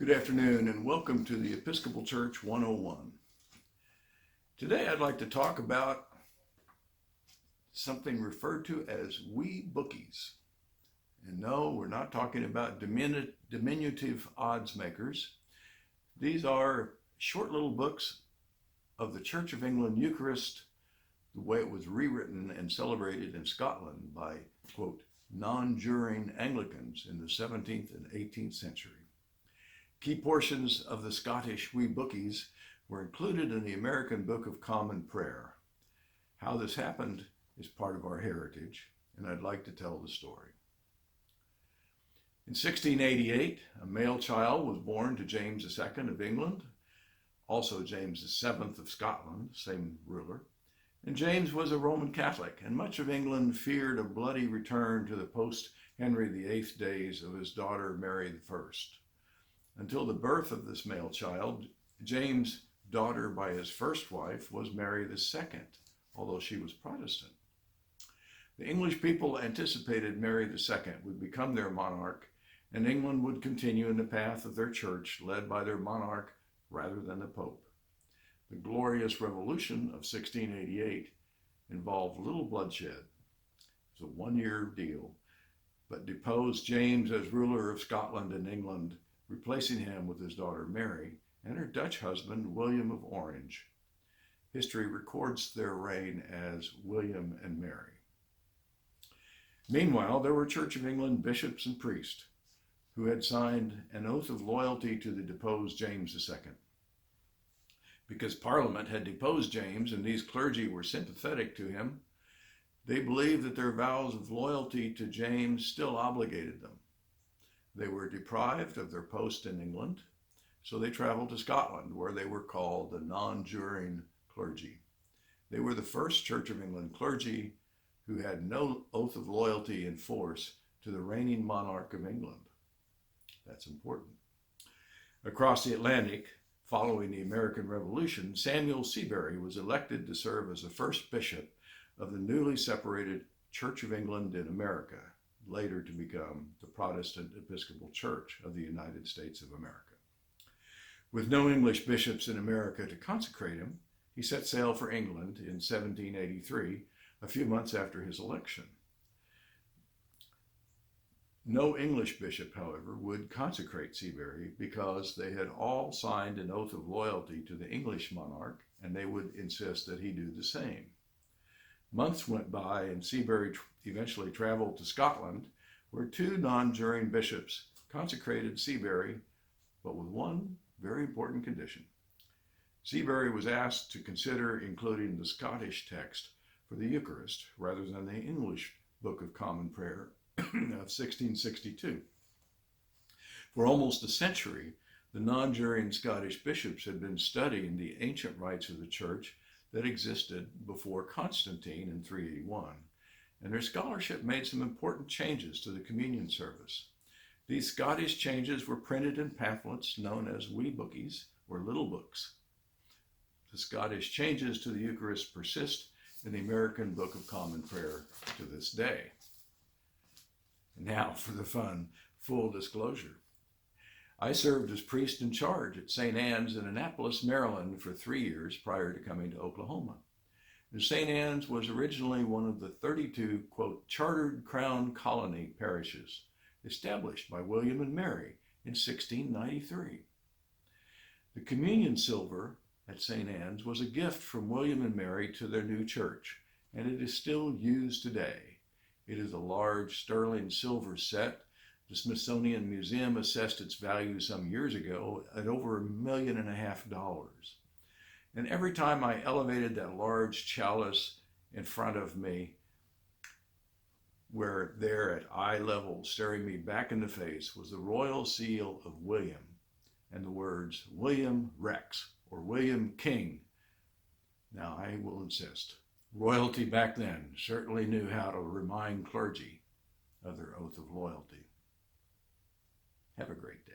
Good afternoon and welcome to the Episcopal Church 101. Today I'd like to talk about something referred to as wee bookies. And no, we're not talking about diminutive odds makers. These are short little books of the Church of England Eucharist, the way it was rewritten and celebrated in Scotland by, quote, non-juring Anglicans in the 17th and 18th century. Key portions of the Scottish wee bookies were included in the American Book of Common Prayer. How this happened is part of our heritage, and I'd like to tell the story. In 1688, a male child was born to James II of England, also James VII of Scotland, same ruler, and James was a Roman Catholic, and much of England feared a bloody return to the post-Henry VIII days of his daughter Mary I. Until the birth of this male child, James' daughter by his first wife was Mary II, although she was Protestant. The English people anticipated Mary II would become their monarch, and England would continue in the path of their church, led by their monarch rather than the Pope. The Glorious Revolution of 1688 involved little bloodshed. It was a one-year deal, but deposed James as ruler of Scotland and England, replacing him with his daughter Mary and her Dutch husband William of Orange. History records their reign as William and Mary. Meanwhile, there were Church of England bishops and priests who had signed an oath of loyalty to the deposed James II. Because Parliament had deposed James and these clergy were sympathetic to him, they believed that their vows of loyalty to James still obligated them. They were deprived of their post in England, so they traveled to Scotland, where they were called the non-juring clergy. They were the first Church of England clergy who had no oath of loyalty in force to the reigning monarch of England. That's important. Across the Atlantic, following the American Revolution, Samuel Seabury was elected to serve as the first bishop of the newly separated Church of England in America, later to become the Protestant Episcopal Church of the United States of America. With no English bishops in America to consecrate him, he set sail for England in 1783, a few months after his election. No English bishop, however, would consecrate Seabury because they had all signed an oath of loyalty to the English monarch, and they would insist that he do the same. Months went by, and Seabury eventually traveled to Scotland, where two non-juring bishops consecrated Seabury, but with one very important condition. Seabury was asked to consider including the Scottish text for the Eucharist rather than the English Book of Common Prayer of 1662. For almost a century, the non-juring Scottish bishops had been studying the ancient rites of the Church that existed before Constantine in 381, and their scholarship made some important changes to the communion service. These Scottish changes were printed in pamphlets known as wee bookies, or little books. The Scottish changes to the Eucharist persist in the American Book of Common Prayer to this day. And now for the fun, full disclosure. I served as priest in charge at St. Anne's in Annapolis, Maryland for 3 years prior to coming to Oklahoma. And St. Anne's was originally one of the 32, quote, chartered crown colony parishes established by William and Mary in 1693. The communion silver at St. Anne's was a gift from William and Mary to their new church, and it is still used today. It is a large sterling silver set. The Smithsonian Museum assessed its value some years ago at over $1.5 million. And every time I elevated that large chalice in front of me, where there at eye level, staring me back in the face, was the royal seal of William and the words William Rex or William King. Now I will insist, royalty back then certainly knew how to remind clergy of their oath of loyalty. Have a great day.